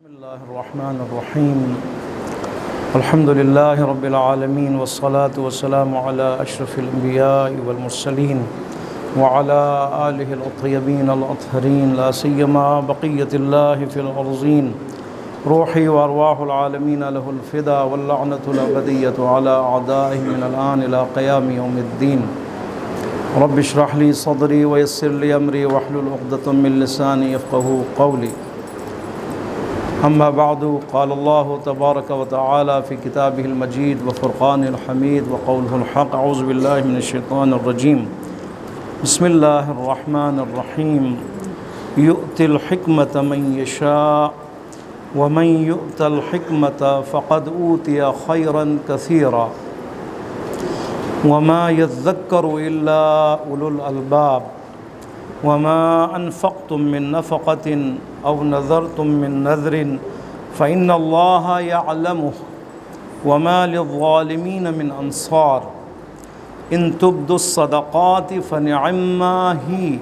بسم الله الرحمن الرحيم. الحمد لله رب العالمين والصلاة والسلام على أشرف الأنبياء والمرسلين وعلى آله الطيبين الأطهرين لا سيما بقية الله في الأرضين. روحي وأرواح العالمين له الفدا واللعنة الأبدية على أعدائه من الآن إلى قيام يوم الدين. رب اشرح لي صدري ويسر لي أمري واحلل عقدة من لساني يفقهوا قولي. أما بعد، قال الله تبارك وتعالى في كتابه المجيد وفرقان الحميد وقوله الحق. أعوذ بالله من الشيطان الرجيم. بسم الله الرحمن الرحيم. يؤتي الحكمة من يشاء ومن يؤت الحكمة فقد أوتي خيرا كثيرا وما يذكر إلا أولو الألباب. وما أنفقتم من نفقة أو نذرتم من نذر فإن الله يعلمه وما للظالمين من أنصار. إن تبدوا الصدقات فنعما هي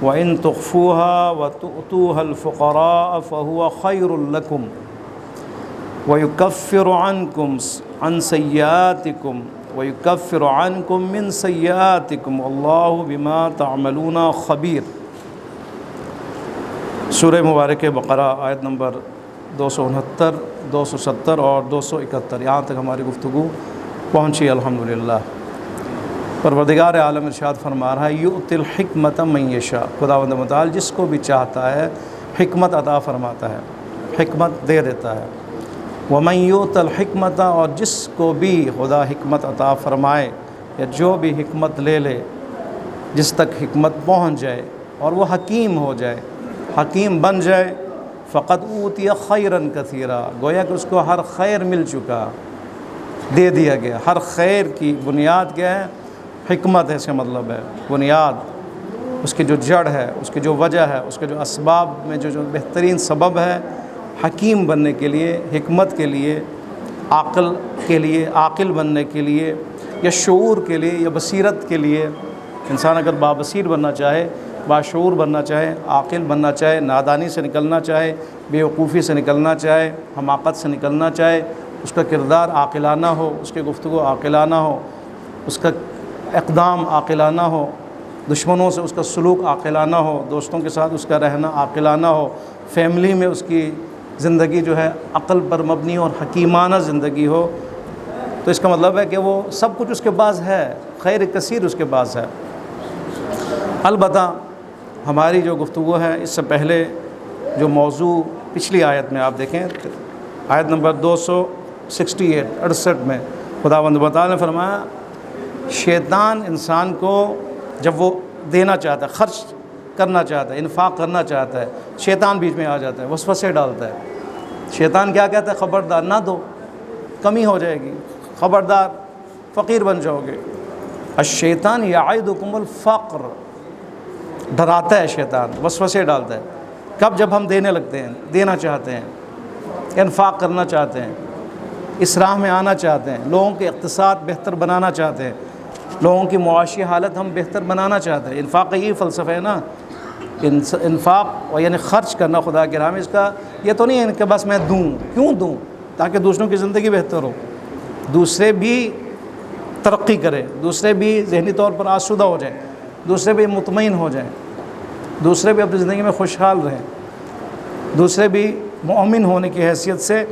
وإن تخفوها وتؤتوها الفقراء فهو خير لكم ويكفر عنكم عن سيئاتكم من سیئاتکم واللہ بما تعملون خبیر. سورہ مبارک بقرہ آیت نمبر 269، 270 اور 271، یہاں تک ہماری گفتگو پہنچی الحمدللہ. پروردگار عالم ارشاد فرما رہا ہے یؤتی الحکمت من یشاء، خداوند متعال جس کو بھی چاہتا ہے حکمت عطا فرماتا ہے، حکمت دے دیتا ہے. ومن یؤت الحکمت، اور جس کو بھی خدا حکمت عطا فرمائے یا جو بھی حکمت لے لے، جس تک حکمت پہنچ جائے اور وہ حکیم ہو جائے، حکیم بن جائے، فقد اوتی خیرا کثیرا، گویا کہ اس کو ہر خیر مل چکا، دے دیا گیا. ہر خیر کی بنیاد کیا ہے؟ حکمت ہے. اس کا مطلب ہے بنیاد، اس کی جو جڑ ہے، اس کی جو وجہ ہے، اس کے جو اسباب میں جو بہترین سبب ہے حکیم بننے کے لیے، حکمت کے لیے، عقل کے لیے، عاقل بننے کے لیے، یا شعور کے لیے، یا بصیرت کے لیے. انسان اگر بابصیر بننا چاہے، باشعور بننا چاہے، عاقل بننا چاہے، نادانی سے نکلنا چاہے، بیوقوفی سے نکلنا چاہے، حماقت سے نکلنا چاہے، اس کا کردار عاقلانہ ہو، اس کی گفتگو عاقلانہ ہو، اس کا اقدام عاقلانہ ہو، دشمنوں سے اس کا سلوک عاقلانہ ہو، دوستوں کے ساتھ اس کا رہنا عاقلانہ ہو، فیملی میں اس کی زندگی جو ہے عقل پر مبنی اور حکیمانہ زندگی ہو، تو اس کا مطلب ہے کہ وہ سب کچھ اس کے پاس ہے، خیر کثیر اس کے پاس ہے. البتہ ہماری جو گفتگو ہے اس سے پہلے جو موضوع پچھلی آیت میں آپ دیکھیں، آیت نمبر 268 میں خداوند تعالی نے فرمایا شیطان انسان کو جب وہ دینا چاہتا ہے، خرچ کرنا چاہتا ہے، انفاق کرنا چاہتا ہے، شیطان بیچ میں آ جاتا ہے، وسوسے ڈالتا ہے. شیطان کیا کہتا ہے؟ خبردار نہ دو، کمی ہو جائے گی، خبردار فقیر بن جاؤ گے. الشیطان یعدکم الفقر، ڈراتا ہے شیطان، وسوسے ڈالتا ہے. کب؟ جب ہم دینے لگتے ہیں، دینا چاہتے ہیں، انفاق کرنا چاہتے ہیں، اس راہ میں آنا چاہتے ہیں، لوگوں کے اقتصاد بہتر بنانا چاہتے ہیں، لوگوں کی معاشی حالت ہم بہتر بنانا چاہتے ہیں. انفاق کا یہ فلسفہ ہے نا، انفاق اور یعنی خرچ کرنا خدا کے راہ میں. اس کا یہ تو نہیں ہے کہ بس میں دوں. کیوں دوں؟ تاکہ دوسروں کی زندگی بہتر ہو، دوسرے بھی ترقی کرے، دوسرے بھی ذہنی طور پر آسودہ ہو جائیں، دوسرے بھی مطمئن ہو جائیں، دوسرے بھی اپنی زندگی میں خوشحال رہیں، دوسرے بھی مومن ہونے کی حیثیت سے،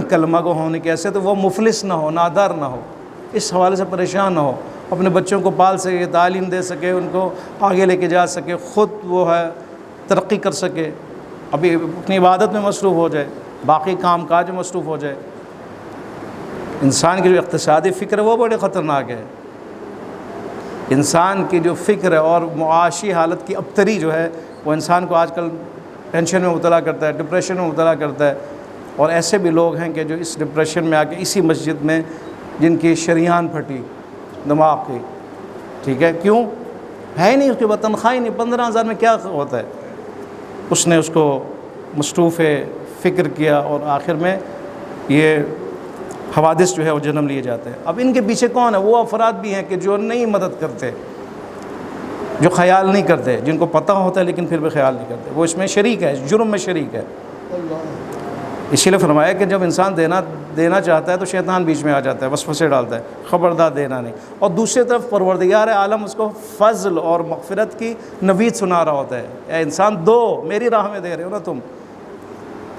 کلمہ گو ہونے کی حیثیت وہ مفلس نہ ہو، نادار نہ ہو، اس حوالے سے پریشان نہ ہو، اپنے بچوں کو پال سکے، تعلیم دے سکے، ان کو آگے لے کے جا سکے، خود وہ ہے ترقی کر سکے، ابھی اپنی عبادت میں مصروف ہو جائے، باقی کام کاج میں مصروف ہو جائے. انسان کی جو اقتصادی فکر ہے وہ بڑے خطرناک ہے. انسان کی جو فکر ہے اور معاشی حالت کی ابتری جو ہے وہ انسان کو آج کل ٹینشن میں مبتلا کرتا ہے، ڈپریشن میں مبتلا کرتا ہے. اور ایسے بھی لوگ ہیں کہ جو اس ڈپریشن میں آ کے اسی مسجد میں جن کی شریان پھٹی دماغ کی، ٹھیک ہے، کیوں ہے ہی نہیں، اس کے بعد تنخواہ ہی نہیں، 15,000 میں کیا ہوتا ہے. اس نے اس کو مصروف فکر کیا اور آخر میں یہ حوادث جو ہے وہ جنم لیے جاتے ہیں. اب ان کے پیچھے کون ہے؟ وہ افراد بھی ہیں کہ جو نہیں مدد کرتے، جو خیال نہیں کرتے، جن کو پتہ ہوتا ہے لیکن پھر بھی خیال نہیں کرتے، وہ اس میں شریک ہے، جرم میں شریک ہے. اسی لیے فرمایا کہ جب انسان دینا چاہتا ہے تو شیطان بیچ میں آ جاتا ہے، وسوسے ڈالتا ہے، خبردار دینا نہیں. اور دوسری طرف پروردگار عالم اس کو فضل اور مغفرت کی نوید سنا رہا ہوتا ہے. اے انسان دو، میری راہ میں دے رہے ہو نا،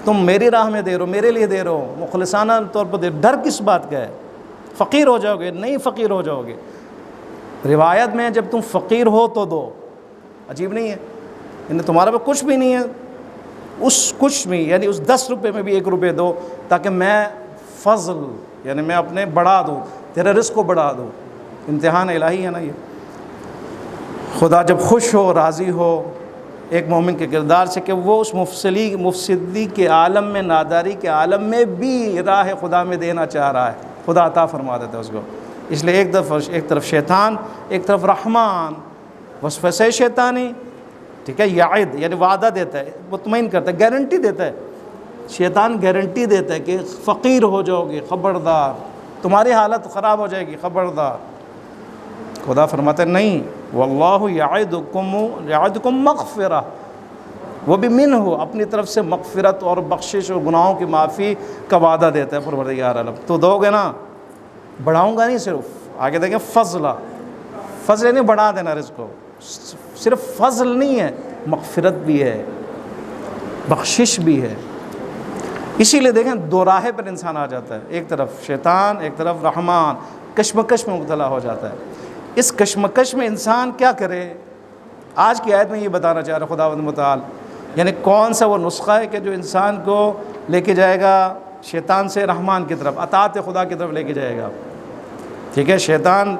تم میری راہ میں دے رہے ہو، میرے لیے دے رہے ہو، مخلصانہ طور پر دے. ڈر کس بات کا ہے؟ فقیر ہو جاؤ گے؟ نہیں فقیر ہو جاؤ گے. روایت میں جب تم فقیر ہو تو دو. عجیب نہیں ہے؟ یعنی تمہارے پاس کچھ بھی نہیں ہے، اس کچھ میں یعنی اس 10 روپے میں بھی 1 روپے دو، تاکہ میں فضل یعنی میں اپنے بڑھا دوں، تیرے رزق کو بڑھا دوں. امتحان الہی ہے نا یہ. خدا جب خوش ہو، راضی ہو ایک مومن کے کردار سے کہ وہ اس مفسدی کے عالم میں، ناداری کے عالم میں بھی راہ خدا میں دینا چاہ رہا ہے، خدا عطا فرما دیتا ہے اس کو. اس لیے ایک طرف شیطان، ایک طرف رحمان. وسوسہ شیطانی، ٹھیک ہے، یعد یعنی وعدہ دیتا ہے، مطمئن کرتا ہے، گارنٹی دیتا ہے. شیطان گارنٹی دیتا ہے کہ فقیر ہو جاؤ گے، خبردار، تمہاری حالت خراب ہو جائے گی، خبردار. خدا فرماتا ہے نہیں، واللہ یعدکم مغفرہ، وہ بھی منہ، اپنی طرف سے مغفرت اور بخشش اور گناہوں کی معافی کا وعدہ دیتا ہے پروردگار عالم. تو دو گے نا، بڑھاؤں گا نہیں. صرف آگے دیکھیں فضل نہیں، بڑھا دینا رزق کو. صرف فضل نہیں ہے، مغفرت بھی ہے، بخشش بھی ہے. اسی لیے دیکھیں دو راہے پر انسان آ جاتا ہے، ایک طرف شیطان، ایک طرف رحمان. کشمکش میں مبتلا ہو جاتا ہے. اس کشمکش میں انسان کیا کرے؟ آج کی آیت میں یہ بتانا چاہ رہا خداوند متعال، یعنی کون سا وہ نسخہ ہے کہ جو انسان کو لے کے جائے گا شیطان سے رحمان کی طرف، اطاعت خدا کی طرف لے کے جائے گا. ٹھیک ہے، شیطان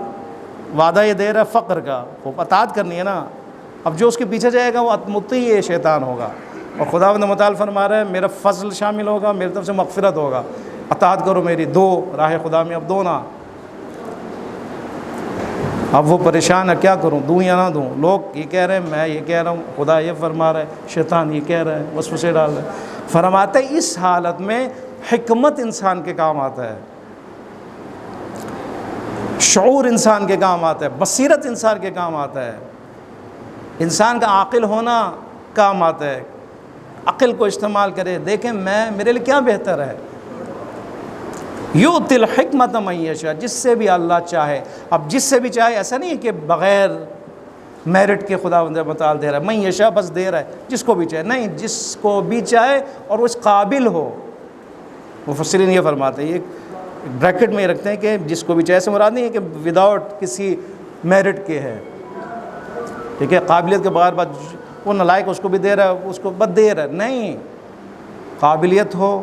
وعدہ یہ دے رہا ہے فقر کا، وہ اطاعت کرنی ہے نا. اب جو اس کے پیچھے جائے گا وہ مطیع شیطان ہوگا. اور خداوند متعال فرما رہا ہے میرا فضل شامل ہوگا، میری طرف سے مغفرت ہوگا، اطاعت کرو میری. دو راہ خدا میں اب دو نا. اب وہ پریشان ہے، کیا کروں، دوں یا نہ دوں؟ لوگ یہ کہہ رہے ہیں، میں یہ کہہ رہا ہوں، خدا یہ فرما رہا ہے، شیطان یہ کہہ رہا ہے، وسوسے ڈال رہا ہے. فرماتا ہے اس حالت میں حکمت انسان کے کام آتا ہے، شعور انسان کے کام آتا ہے، بصیرت انسان کے کام آتا ہے، انسان کا عاقل ہونا کام آتا ہے. عقل کو استعمال کرے، دیکھیں میرے لیے کیا بہتر ہے. یؤتی الحکمت من یشاء، جس سے بھی اللہ چاہے. اب جس سے بھی چاہے ایسا نہیں ہے کہ بغیر میرٹ کے خداوند متعال دے رہا ہے، من یشاء بس دے رہا ہے، جس کو بھی چاہے نہیں، جس کو بھی چاہے اور وہ اس قابل ہو. مفسرین یہ فرماتے ہیں، یہ بریکٹ میں یہ رکھتے ہیں کہ جس کو بھی چاہے سے مراد نہیں ہے کہ وداؤٹ کسی میرٹ کے ہے. ٹھیک ہے، قابلیت کے بغیر بات، وہ نالائق اس کو بھی دے رہا ہے، اس کو بد دے رہا ہے. نہیں، قابلیت ہو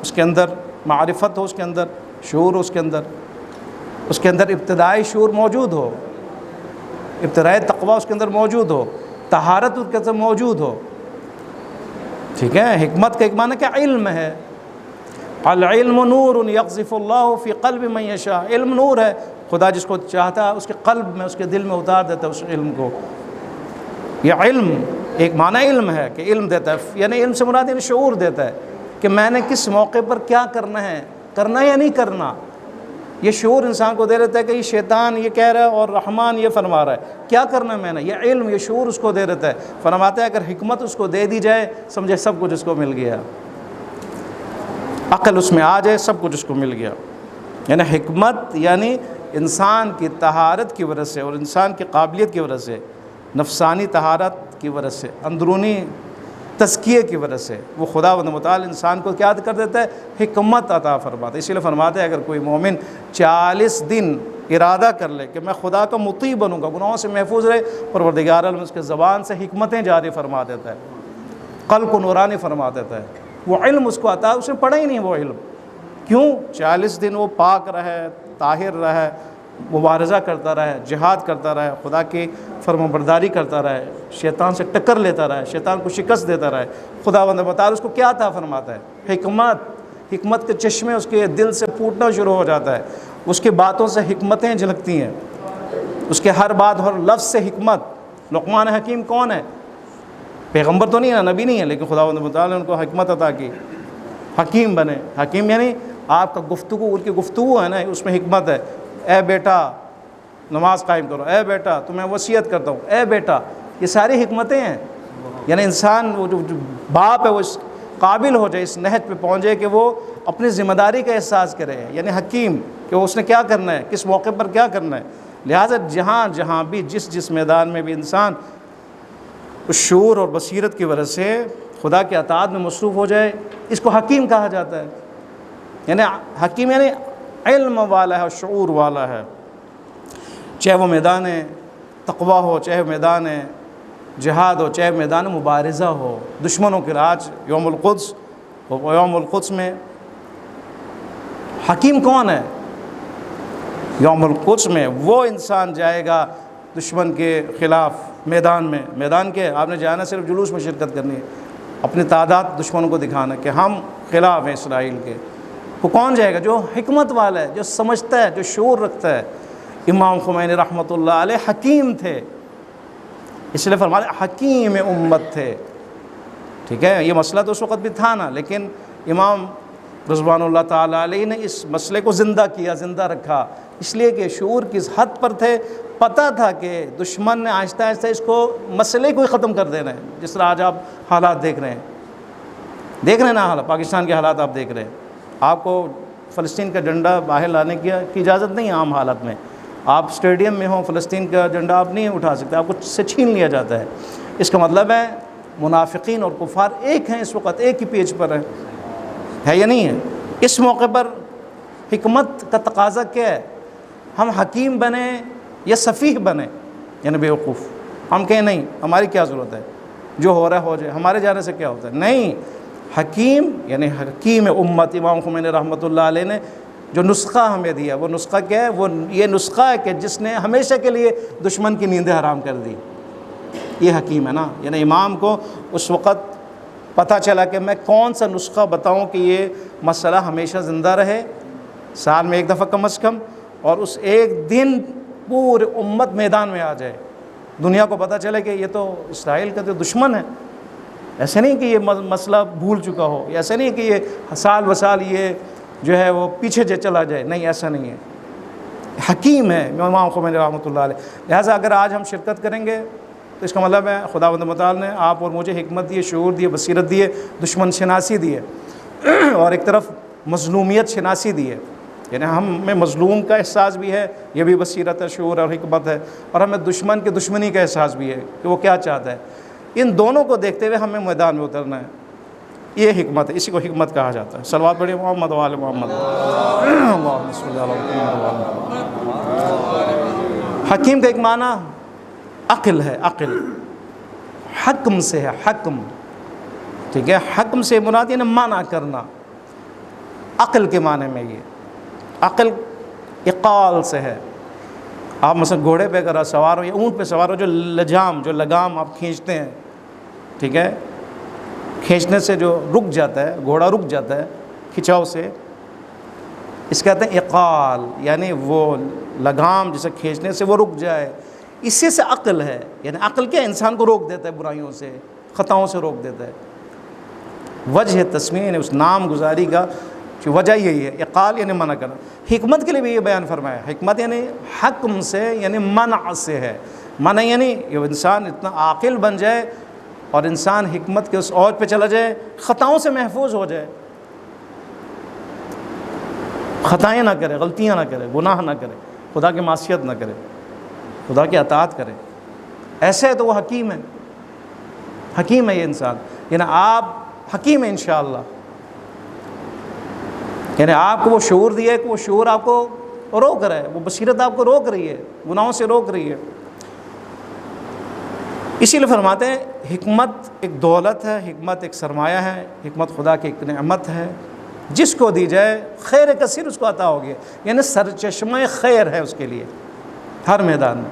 اس کے اندر، معرفت ہو اس کے اندر، شعور ہو اس کے اندر ابتدائی شعور موجود ہو، ابتدائی تقوی اس کے اندر موجود ہو، طہارت اس کے اندر موجود ہو. ٹھیک ہے، حکمت کا ایک معنی کہ علم ہے. العلم نور یقذف اللہ فی قلب من یشاء. علم نور ہے، خدا جس کو چاہتا ہے اس کے قلب میں، اس کے دل میں اتار دیتا ہے اس علم کو. یہ علم ایک معنی علم ہے کہ علم دیتا ہے، یعنی علم سے مراد یعنی شعور دیتا ہے کہ میں نے کس موقع پر کیا کرنا ہے، کرنا یا نہیں کرنا. یہ شعور انسان کو دے دیتا ہے کہ یہ شیطان یہ کہہ رہا ہے اور رحمان یہ فرما رہا ہے، کیا کرنا ہے میں نے. یہ علم، یہ شعور اس کو دے دیتا ہے. فرماتا ہے اگر حکمت اس کو دے دی جائے، سمجھے سب کچھ اس کو مل گیا. عقل اس میں آ جائے، سب کچھ اس کو مل گیا. یعنی حکمت یعنی انسان کی طہارت کی وجہ سے اور انسان کی قابلیت کی وجہ سے، نفسانی طہارت کی وجہ سے، اندرونی تزکیے کی وجہ سے وہ خداوند متعال انسان کو کیا کر دیتا ہے؟ حکمت عطا فرماتا ہے. اسی لیے فرماتے ہیں اگر کوئی مومن 40 دن ارادہ کر لے کہ میں خدا کا مطیع بنوں گا، گناہوں سے محفوظ رہے، پروردگار عالم اس کے زبان سے حکمتیں جاری فرما دیتا ہے، قلب کو نورانی فرما دیتا ہے. وہ علم اس کو عطا، اس نے پڑھا ہی نہیں وہ علم. کیوں؟ 40 دن وہ پاک رہے، طاہر رہے، مبارزہ کرتا رہے، جہاد کرتا رہے، خدا کی فرمانبرداری کرتا رہے، شیطان سے ٹکر لیتا رہے، شیطان کو شکست دیتا رہے. خداوند متعال اس کو کیا عطا فرماتا ہے؟ حکمت کے چشمے اس کے دل سے پھوٹنا شروع ہو جاتا ہے. اس کی باتوں سے حکمتیں جھلکتی ہیں، اس کے ہر بات ہر لفظ سے حکمت. لقمان حکیم کون ہے؟ پیغمبر تو نہیں ہے، نبی نہیں ہے، لیکن خداوند متعال نے ان کو حکمت عطا کی، حکیم بنے. حکیم یعنی آپ کا گفتگو، ان کی گفتگو ہے نا، اس میں حکمت ہے. اے بیٹا نماز قائم کرو، اے بیٹا تمہیں وصیت کرتا ہوں، اے بیٹا. یہ ساری حکمتیں ہیں. یعنی انسان وہ جو باپ ہے وہ قابل ہو جائے، اس نہج پہ پہنچ جائے کہ وہ اپنی ذمہ داری کا احساس کرے، یعنی حکیم کہ اس نے کیا کرنا ہے، کس موقع پر کیا کرنا ہے۔ لہٰذا جہاں بھی جس میدان میں بھی انسان اس شعور اور بصیرت کی وجہ سے خدا کے اطاعت میں مصروف ہو جائے، اس کو حکیم کہا جاتا ہے۔ یعنی حکیم یعنی علم والا ہے، شعور والا ہے، چاہے وہ میدان تقوی ہو، چاہے میدان جہاد ہو، چاہے میدان مبارزہ ہو دشمنوں کے۔ آج یوم القدس میں حکیم کون ہے؟ یوم القدس میں وہ انسان جائے گا دشمن کے خلاف میدان کے آپ نے جانا صرف جلوس میں شرکت کرنی ہے، اپنی تعداد دشمنوں کو دکھانا کہ ہم خلاف ہیں اسرائیل کے۔ وہ کون جائے گا؟ جو حکمت والا ہے، جو سمجھتا ہے، جو شعور رکھتا ہے۔ امام خمینی رحمۃ اللہ علیہ حکیم تھے، اس لیے فرماتے حکیم امت تھے، ٹھیک ہے۔ یہ مسئلہ تو اس وقت بھی تھا نا، لیکن امام رضوان اللہ تعالیٰ علیہ نے اس مسئلے کو زندہ کیا، زندہ رکھا، اس لیے کہ شعور کس حد پر تھے، پتہ تھا کہ دشمن نے آہستہ آہستہ اس کو مسئلے کو ہی ختم کر دینا ہے۔ جس طرح آج آپ حالات دیکھ رہے ہیں نا، حالات پاکستان کے حالات آپ دیکھ رہے ہیں۔ آپ کو فلسطین کا جھنڈا باہر لانے کی اجازت نہیں ہے عام حالات میں۔ آپ اسٹیڈیم میں ہوں، فلسطین کا جھنڈا آپ نہیں اٹھا سکتے، آپ کو سے چھین لیا جاتا ہے۔ اس کا مطلب ہے منافقین اور کفار ایک ہیں، اس وقت ایک ہی پیج پر ہے یا نہیں ہے؟ اس موقع پر حکمت کا تقاضا کیا ہے؟ ہم حکیم بنیں یا سفیہ بنیں، یعنی بیوقوف؟ ہم کہیں نہیں، ہماری کیا ضرورت ہے، جو ہو رہا ہے ہو جائے، ہمارے جانے سے کیا ہوتا ہے؟ نہیں، حکیم یعنی حکیم امت امام خمینی رحمۃ اللہ علیہ نے جو نسخہ ہمیں دیا، وہ نسخہ کیا ہے؟ وہ یہ نسخہ ہے کہ جس نے ہمیشہ کے لیے دشمن کی نیندیں حرام کر دی، یہ حکیم ہے نا۔ یعنی امام کو اس وقت پتہ چلا کہ میں کون سا نسخہ بتاؤں کہ یہ مسئلہ ہمیشہ زندہ رہے، سال میں ایک دفعہ کم از کم، اور اس ایک دن پورے امت میدان میں آ جائے، دنیا کو پتہ چلے کہ یہ تو اسرائیل کا تو دشمن ہے۔ ایسے نہیں کہ یہ مسئلہ بھول چکا ہو، ایسا نہیں کہ یہ سال بسال یہ جو ہے وہ پیچھے چلا جائے، نہیں، ایسا نہیں ہے۔ حکیم ہے امام خمینی رحمۃ اللہ علیہ۔ لہٰذا اگر آج ہم شرکت کریں گے تو اس کا مطلب ہے خداوند متعال نے آپ اور مجھے حکمت دی، شعور دی، بصیرت دی، دشمن شناسی دی ہے، اور ایک طرف مظلومیت شناسی دی ہے۔ یعنی ہمیں مظلوم کا احساس بھی ہے، یہ بھی بصیرت ہے، شعور اور حکمت ہے، اور ہمیں دشمن کے دشمنی کا احساس بھی ہے کہ وہ کیا چاہتا ہے۔ ان دونوں کو دیکھتے ہوئے ہمیں میدان میں اترنا ہے، یہ حکمت ہے، اسی کو حکمت کہا جاتا ہے۔ صلوات پڑھیے محمد و آل محمد۔ اللہم صلی علی محمد و آل محمد۔ حکیم کا ایک معنی عقل ہے، عقل حکم سے ہے، حکم، ٹھیک ہے۔ حکم سے مراد یعنی منع کرنا، عقل کے معنی میں یہ عقل اقال سے ہے۔ آپ مثلا گھوڑے پہ اگر سوار ہو یا اونٹ پہ سوار ہو، جو لگام آپ کھینچتے ہیں، ٹھیک ہے، کھینچنے سے جو رک جاتا ہے، گھوڑا رک جاتا ہے کھچاؤ سے، اس کہتے ہیں اقال، یعنی وہ لگام جسے کھینچنے سے وہ رک جائے، اسی سے عقل ہے۔ یعنی عقل کیا انسان کو روک دیتا ہے، برائیوں سے، خطاؤں سے روک دیتا ہے۔ وجہ تسمیہ یعنی اس نام گزاری کا جو وجہ یہی ہے، اقال یعنی منع کرنا۔ حکمت کے لیے بھی یہ بیان فرمایا، حکمت یعنی حکم سے یعنی منع سے ہے۔ منع یعنی یہ انسان اتنا عاقل بن جائے اور انسان حکمت کے اس اوج پہ چلا جائے، خطاؤں سے محفوظ ہو جائے، خطائیں نہ کرے، غلطیاں نہ کرے، گناہ نہ کرے، خدا کی معصیت نہ کرے، خدا کی اطاعت کرے۔ ایسے ہے تو وہ حکیم ہے، حکیم ہے یہ انسان۔ یعنی آپ حکیم ہیں انشاءاللہ، یعنی آپ کو وہ شعور دیا ہے کہ وہ شعور آپ کو روک رہا ہے، وہ بصیرت آپ کو روک رہی ہے، گناہوں سے روک رہی ہے۔ اسی لیے فرماتے ہیں حکمت ایک دولت ہے، حکمت ایک سرمایہ ہے، حکمت خدا کی ایک نعمت ہے، جس کو دی جائے خیر کثیر اس کو عطا ہوگی، یعنی سرچشمہ خیر ہے اس کے لیے ہر میدان میں۔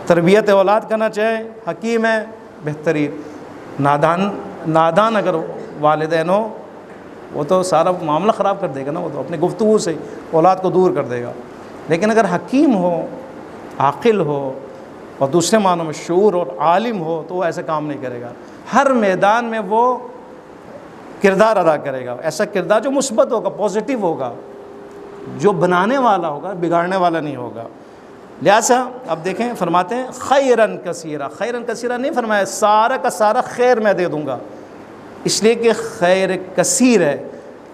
تربیت اولاد کرنا چاہے حکیم ہے بہترین۔ نادان اگر والدین ہو وہ تو سارا معاملہ خراب کر دے گا نا، وہ تو اپنی گفتگو سے اولاد کو دور کر دے گا۔ لیکن اگر حکیم ہو، عاقل ہو، اور دوسرے معنوں میں شعور اور عالم ہو تو وہ ایسا کام نہیں کرے گا۔ ہر میدان میں وہ کردار ادا کرے گا، ایسا کردار جو مثبت ہوگا، پازیٹیو ہوگا، جو بنانے والا ہوگا، بگاڑنے والا نہیں ہوگا۔ لہٰذا اب دیکھیں فرماتے ہیں خیرن کثیرہ، خیرن کثیرہ نہیں فرمایا سارا کا سارا خیر میں دے دوں گا، اس لیے کہ خیر کثیر ہے،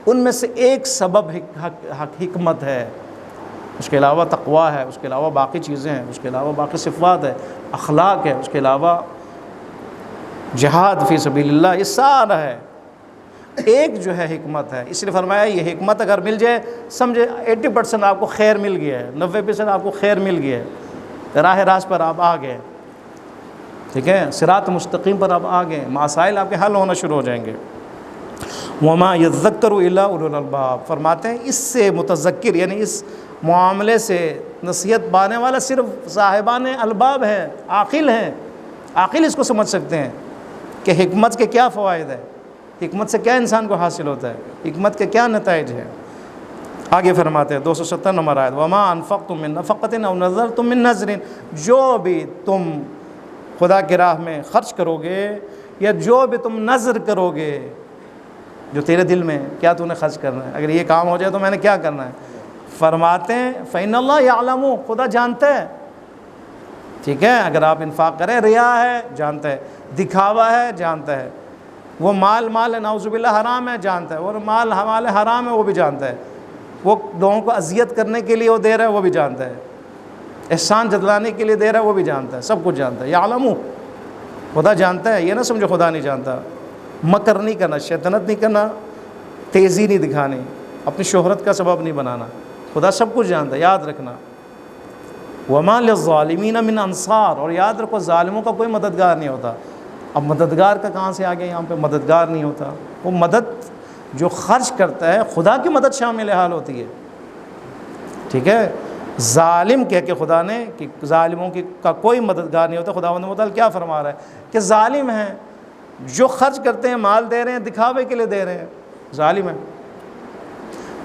ان میں سے ایک سبب حکمت ہے، اس کے علاوہ تقوی ہے، اس کے علاوہ باقی چیزیں ہیں، اس کے علاوہ باقی صفات ہے، اخلاق ہے، اس کے علاوہ جہاد فی سبیل اللہ، یہ سارا ہے، ایک جو ہے حکمت ہے۔ اس لیے فرمایا یہ حکمت اگر مل جائے، سمجھے 80% آپ کو خیر مل گیا ہے، 90% آپ کو خیر مل گیا ہے، راہ راست پر آپ آ گئے، ٹھیک ہے، صراط مستقیم پر آپ آ گئے، مسائل آپ کے حل ہونا شروع ہو جائیں گے۔ وما یذکر الا اولو الالباب، فرماتے ہیں اس سے متذکر یعنی اس معاملے سے نصیحت پانے والا صرف صاحبان الباب ہیں، عاقل ہیں، عاقل اس کو سمجھ سکتے ہیں کہ حکمت کے کیا فوائد ہے، حکمت سے کیا انسان کو حاصل ہوتا ہے، حکمت کے کیا نتائج ہیں۔ آگے فرماتے ہیں 270 نمبر آیت، وما انفقتم من نفقۃ او نذرتم من نذر، جو بھی تم خدا کی راہ میں خرچ کرو گے یا جو بھی تم نذر کرو گے، جو تیرے دل میں کیا تو نے خرچ کرنا ہے، اگر یہ کام ہو جائے تو میں نے کیا کرنا ہے، فرماتے ہیں فإن اللہ یعلم، خدا جانتا ہے، ٹھیک ہے، اگر آپ انفاق کریں، ریا ہے جانتا ہے، دکھاوا ہے جانتا ہے، وہ مال ہے نعوذ باللہ حرام ہے جانتا ہے، اور مال حرام ہے وہ بھی جانتا ہے، وہ لوگوں کو اذیت کرنے کے لیے وہ دے رہا ہے وہ بھی جانتا ہے، احسان جتلانے کے لیے دے رہا ہے وہ بھی جانتا ہے، سب کچھ جانتا ہے، یعلم، خدا جانتا ہے، یہ نہ سمجھو خدا نہیں جانتا، مکر نہیں کرنا، شیطنت نہیں کرنا، تیزی نہیں دکھانی، اپنی شہرت کا سبب نہیں بنانا، خدا سب کچھ جانتا ہے، یاد رکھنا۔ وما للظالمین من انصار، اور یاد رکھو ظالموں کا کوئی مددگار نہیں ہوتا۔ اب مددگار کا کہاں سے آ گیا، یہاں پہ مددگار نہیں ہوتا، وہ مدد جو خرچ کرتا ہے خدا کی مدد شامل حال ہوتی ہے، ٹھیک ہے، ظالم کہہ کے خدا نے کہ ظالموں کا کوئی مددگار نہیں ہوتا، خداوند متعال کیا فرما رہا ہے کہ ظالم ہیں جو خرچ کرتے ہیں، مال دے رہے ہیں دکھاوے کے لیے دے رہے ہیں، ظالم ہیں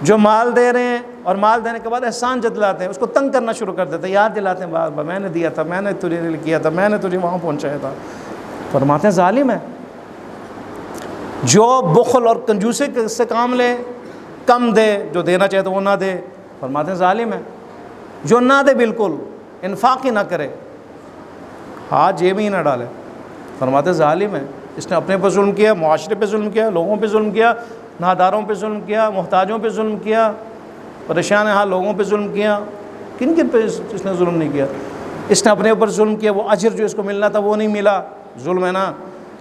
جو مال دے رہے ہیں اور مال دینے کے بعد احسان جتلاتے ہیں، اس کو تنگ کرنا شروع کر دیتے ہیں، یاد دلاتے ہیں بار بار میں نے دیا تھا، میں نے تجھے کیا تھا، میں نے تجھے وہاں پہنچایا تھا، فرماتے ہیں ظالم ہے۔ جو بخل اور کنجوسی سے کام لے، کم دے، جو دینا چاہے تو وہ نہ دے، فرماتے ہیں ظالم ہے۔ جو نہ دے بالکل، انفاق ہی نہ کرے، ہاتھ جیب میں ہی نہ ڈالے، فرماتے ہیں ظالم ہے۔ اس نے اپنے پہ ظلم کیا، معاشرے پہ ظلم کیا، لوگوں پہ ظلم کیا، ناداروں پہ ظلم کیا، محتاجوں پہ ظلم کیا، پریشان حال لوگوں پہ ظلم کیا، کن کن پہ اس نے ظلم نہیں کیا؟ اس نے اپنے اوپر ظلم کیا، وہ اجر جو اس کو ملنا تھا وہ نہیں ملا، ظلم ہے نا۔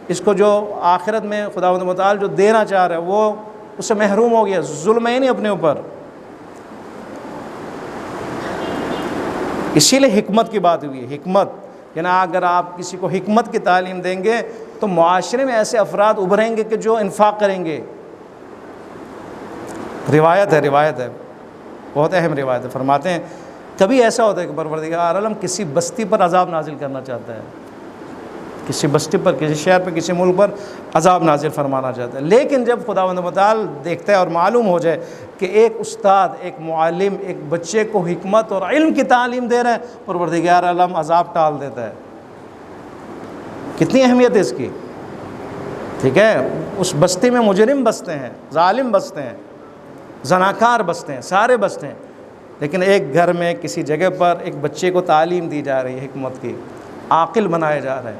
اس کو جو آخرت میں خداوند متعال جو دینا چاہ رہا ہے وہ اس سے محروم ہو گیا، ظلم ہے نہیں اپنے اوپر۔ اسی لیے حکمت کی بات ہوئی ہے، حکمت یعنی اگر آپ کسی کو حکمت کی تعلیم دیں گے تو معاشرے میں ایسے افراد ابھریں گے کہ جو انفاق کریں گے۔ روایت ہے بہت اہم روایت ہے، فرماتے ہیں کبھی ایسا ہوتا ہے کہ پروردگار عالم کسی بستی پر عذاب نازل کرنا چاہتا ہے، کسی بستی پر، کسی شہر پر، کسی ملک پر عذاب نازل فرمانا چاہتا ہے، لیکن جب خداوند متعال دیکھتا ہے اور معلوم ہو جائے کہ ایک استاد، ایک معلم ایک بچے کو حکمت اور علم کی تعلیم دے رہا ہے، پروردگار عالم عذاب ٹال دیتا ہے۔ کتنی اہمیت ہے اس کی، ٹھیک ہے۔ اس بستی میں مجرم بستے ہیں، ظالم بستے ہیں، زناکار بستے ہیں، سارے بستے ہیں، لیکن ایک گھر میں کسی جگہ پر ایک بچے کو تعلیم دی جا رہی ہے حکمت کی، عاقل بنایا جا رہا ہے،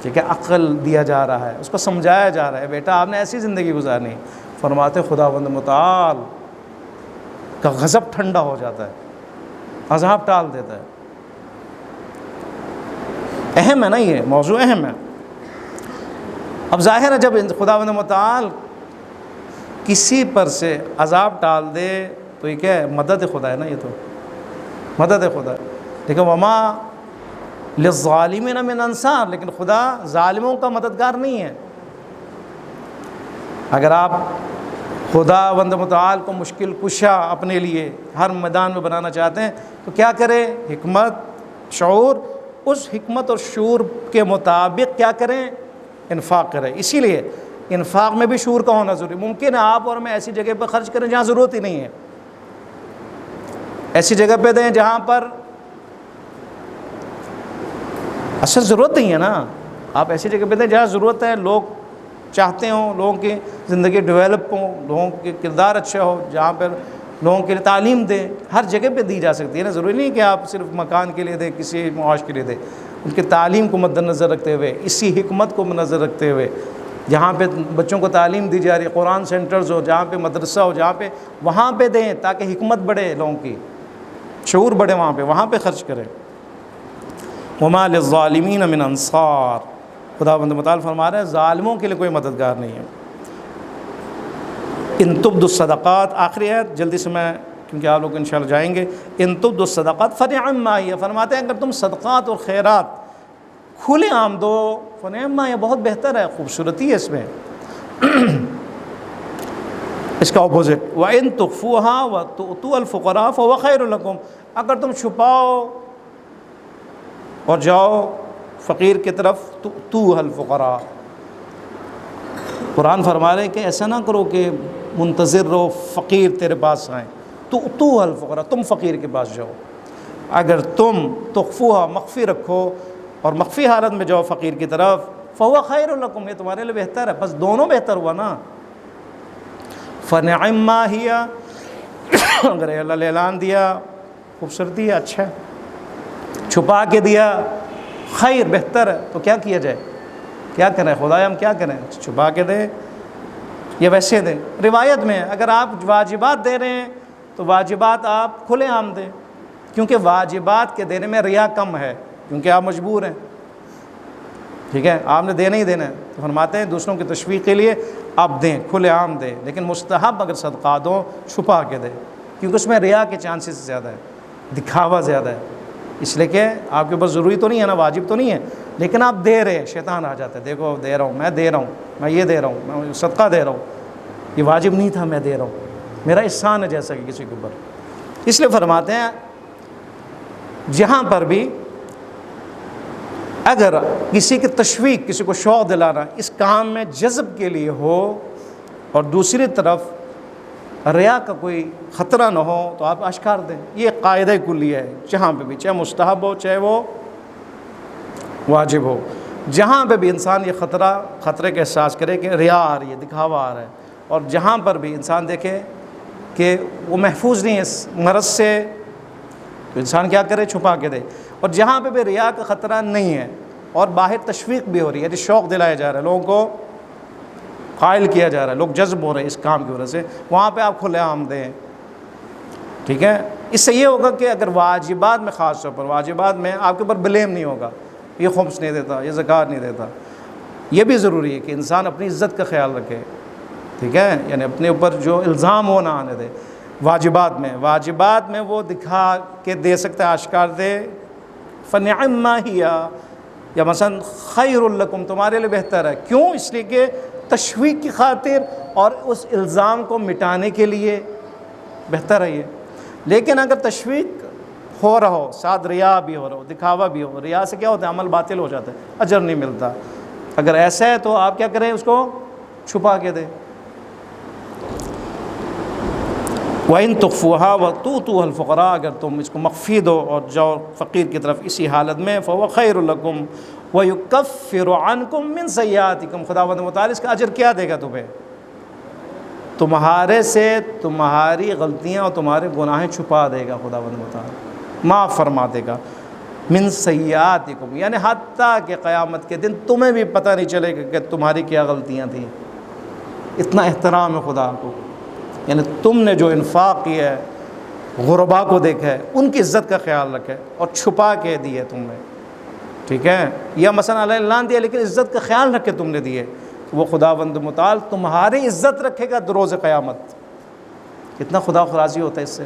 ٹھیک ہے، عقل دیا جا رہا ہے، اس کو سمجھایا جا رہا ہے، بیٹا آپ نے ایسی زندگی گزارنی، فرماتے خداوند متعال کا غضب ٹھنڈا ہو جاتا ہے، عذاب ٹال دیتا ہے۔ اہم ہے نا، یہ موضوع اہم ہے۔ اب ظاہر ہے جب خداوند متعال کسی پر سے عذاب ٹال دے تو یہ کیا ہے، مدد خدا ہے نا، یہ تو مدد خدا ہے۔ لیکن وما للظالمین من انصار، لیکن خدا ظالموں کا مددگار نہیں ہے۔ اگر آپ خداوند متعال کو مشکل کشا اپنے لیے ہر میدان میں بنانا چاہتے ہیں تو کیا کریں، حکمت، شعور، اس حکمت اور شعور کے مطابق کیا کریں، انفاق کریں۔ اسی لیے انفاق میں بھی شعور کا ہونا ضروری۔ ممکن ہے آپ اور میں ایسی جگہ پر خرچ کریں جہاں ضرورت ہی نہیں ہے، ایسی جگہ پہ دیں جہاں پر اصل ضرورت نہیں ہے نا، آپ ایسی جگہ پہ دیں جہاں ضرورت ہے، لوگ چاہتے ہوں، لوگوں کی زندگی ڈیولپ ہو، لوگوں کے کردار اچھے ہو، جہاں پر لوگوں کے لیے تعلیم دیں، ہر جگہ پہ دی جا سکتی ہے نا، ضروری نہیں کہ آپ صرف مکان کے لیے دیں، کسی معاش کے لیے دیں، ان کی تعلیم کو مد نظر رکھتے ہوئے، اسی حکمت کو نظر رکھتے ہوئے جہاں پہ بچوں کو تعلیم دی جا رہی ہے، قرآن سینٹرز ہو، جہاں پہ مدرسہ ہو، جہاں پہ وہاں پہ دیں تاکہ حکمت بڑھے، لوگوں کی شعور بڑھے، وہاں پہ خرچ کریں۔ وما للظالمین من انصار، خداوند متعال فرما رہے ہیں ظالموں کے لیے کوئی مددگار نہیں ہے۔ ان تبدوا الصدقات، آخری ہے جلدی سے میں کیونکہ آپ لوگ انشاءاللہ جائیں گے۔ ان تبدوا الصدقات فنعما ہی، فرماتے ہیں اگر تم صدقات اور خیرات کھلے عام دو، فنعما ہی، بہت بہتر ہے، خوبصورتی ہے اس میں۔ اس کا اپوزٹ وَإِن تُخْفُوهَا وَتُؤْتُوهَا الْفُقَرَاءَ فَهُوَ خَيْرٌ لَكُمْ، اگر تم چھپاؤ اور جاؤ فقیر کی طرف، تُؤْتُوهَا الْفُقَرَاءَ، قرآن فرما رہے ہیں کہ ایسا نہ کرو کہ منتظر رہو فقیر تیرے پاس آئیں، تُؤْتُوهَا الْفُقَرَاء، تم فقیر کے پاس جاؤ۔ اگر تم تخفوها، مخفی رکھو اور مخفی حالت میں جاؤ فقیر کی طرف، فَهُوَ خَيْرٌ لَكُمْ، یہ تمہارے لیے بہتر ہے، بس دونوں بہتر ہوا نا۔ فَنِعِمَّا ہِیَ، اگر اللہ نے اعلان دیا خوبصورتی ہے، اچھا ہے، چھپا کے دیا خیر، بہتر ہے، تو کیا کیا جائے، کیا کریں خدایا، ہم کیا کریں، چھپا کے دیں یا ویسے دیں۔ روایت میں اگر آپ واجبات دے رہے ہیں تو واجبات آپ کھلے عام دیں، کیونکہ واجبات کے دینے میں ریا کم ہے، کیونکہ آپ مجبور ہیں، ٹھیک ہے، آپ نے دینا ہی دینا ہے، تو فرماتے ہیں دوسروں کی تشویق کے لیے آپ دیں، کھلے عام دیں، لیکن مستحب اگر صدقہ دو چھپا کے دیں، کیونکہ اس میں ریا کے چانسز زیادہ ہے، دکھاوا زیادہ ہے، اس لیے کہ آپ کے پاس ضروری تو نہیں ہے نا، واجب تو نہیں ہے، لیکن آپ دے رہے ہیں، شیطان آ جاتا ہے، دیکھو دے رہا ہوں، میں دے رہا ہوں، میں یہ دے رہا ہوں، میں صدقہ دے رہا ہوں، یہ واجب نہیں تھا، میں دے رہا ہوں، میرا احسان ہے جیسا کہ کسی کے اوپر۔ اس لیے فرماتے ہیں جہاں پر بھی اگر کسی کی تشویق، کسی کو شوق دلانا اس کام میں جذب کے لیے ہو، اور دوسری طرف ریا کا کوئی خطرہ نہ ہو، تو آپ اشکار دیں، یہ قاعدہ کلیہ ہے، جہاں پہ بھی، چاہے مستحب ہو چاہے وہ واجب ہو، جہاں پہ بھی انسان یہ خطرے کا احساس کرے کہ ریا آ رہی ہے، دکھاوا آ رہا ہے، اور جہاں پر بھی انسان دیکھے کہ وہ محفوظ نہیں ہے اس مرض سے، تو انسان کیا کرے، چھپا کے دے، اور جہاں پہ بھی ریا کا خطرہ نہیں ہے اور باہر تشویق بھی ہو رہی ہے، یعنی شوق دلایا جا رہا ہے، لوگوں کو قائل کیا جا رہا ہے، لوگ جذب ہو رہے ہیں اس کام کی وجہ سے، وہاں پہ آپ کھلے عام دیں، ٹھیک ہے۔ اس سے یہ ہوگا کہ اگر واجبات میں، خاص طور پر واجبات میں آپ کے اوپر بلیم نہیں ہوگا، یہ خمس نہیں دیتا، یہ زکوٰۃ نہیں دیتا، یہ بھی ضروری ہے کہ انسان اپنی عزت کا خیال رکھے، ٹھیک ہے، یعنی اپنے اوپر جو الزام ہو نہ آنے دے۔ واجبات میں وہ دکھا کے دے سکتا ہے، اشکار دے، فنعما ہی، یا مثلا خیر لکم، تمہارے لیے بہتر ہے، کیوں، اس لیے کہ تشویق کی خاطر اور اس الزام کو مٹانے کے لیے بہتر ہے یہ۔ لیکن اگر تشویق ہو رہا ہو، ساتھ ریا بھی ہو رہا ہو، دکھاوا بھی ہو، ریا سے کیا ہوتا ہے، عمل باطل ہو جاتا ہے، اجر نہیں ملتا، اگر ایسا ہے تو آپ کیا کریں، اس کو چھپا کے دیں۔ وَإِن تُخْفُوهَا وَتُؤْتُوهَا الْفُقَرَاءَ، اگر تم اس کو مخفی دو اور جاؤ فقیر کی طرف اسی حالت میں، فَهُوَ خَيْرٌ لَكُمْ وَيُكَفِّرُ عَنْكُم مِّن سَيِّئَاتِكُم، خداوند متعال اس کا اجر کیا دے گا تمہیں، تمہارے سے تمہاری غلطیاں اور تمہارے گناہیں چھپا دے گا، خداوند متعال معاف فرما دے گا، من سیئاتکم، یعنی حتیٰ کہ قیامت کے دن تمہیں بھی پتہ نہیں چلے گا کہ تمہاری کیا غلطیاں تھیں، اتنا احترام ہے خدا کو، یعنی تم نے جو انفاق کیا ہے، غربا کو دیکھا ہے، ان کی عزت کا خیال رکھا ہے اور چھپا کے دی ہے تم نے، ٹھیک ہے، یا مثلا اللہ اعلان دیا لیکن عزت کا خیال رکھ کے تم نے دیے، وہ خداوند متعال تمہاری عزت رکھے گا روز قیامت۔ کتنا خدا راضی ہوتا ہے اس سے،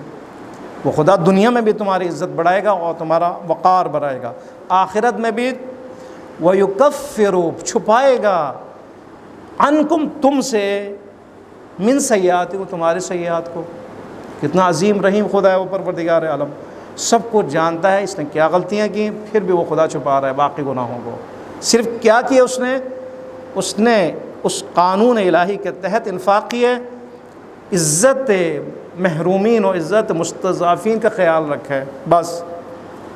وہ خدا دنیا میں بھی تمہاری عزت بڑھائے گا اور تمہارا وقار بڑھائے گا، آخرت میں بھی وَيُكَفِّرُ، چھپائے گا، عَنْكُمْ، تم سے، من سیئاتکم، تمہارے سیئات کو۔ کتنا عظیم رحیم خدا ہے وہ پروردگار عالم، سب کچھ جانتا ہے اس نے کیا غلطیاں کی، پھر بھی وہ خدا چھپا رہا ہے باقی گناہوں کو۔ صرف کیا کیا اس نے اس قانون الہی کے تحت انفاق کیا، عزت محرومین و عزت مستضعفین کا خیال رکھا ہے، بس۔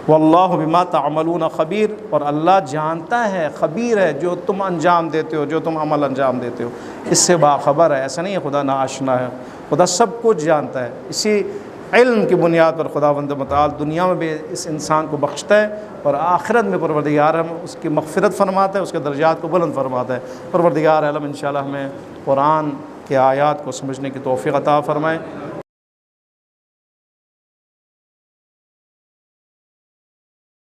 واللہ بما تعملون خبیر، اور اللہ جانتا ہے، خبیر ہے، جو تم انجام دیتے ہو، جو تم عمل انجام دیتے ہو، اس سے باخبر ہے، ایسا نہیں ہے خدا ناآشنا ہے، خدا سب کچھ جانتا ہے۔ اسی علم کی بنیاد پر خداوند متعال دنیا میں بھی اس انسان کو بخشتا ہے اور آخرت میں پروردگار ہم اس کی مغفرت فرماتا ہے، اس کے درجات کو بلند فرماتا ہے۔ پروردگار عالم انشاءاللہ ہمیں قرآن کے آیات کو سمجھنے کی توفیق عطا فرمائے۔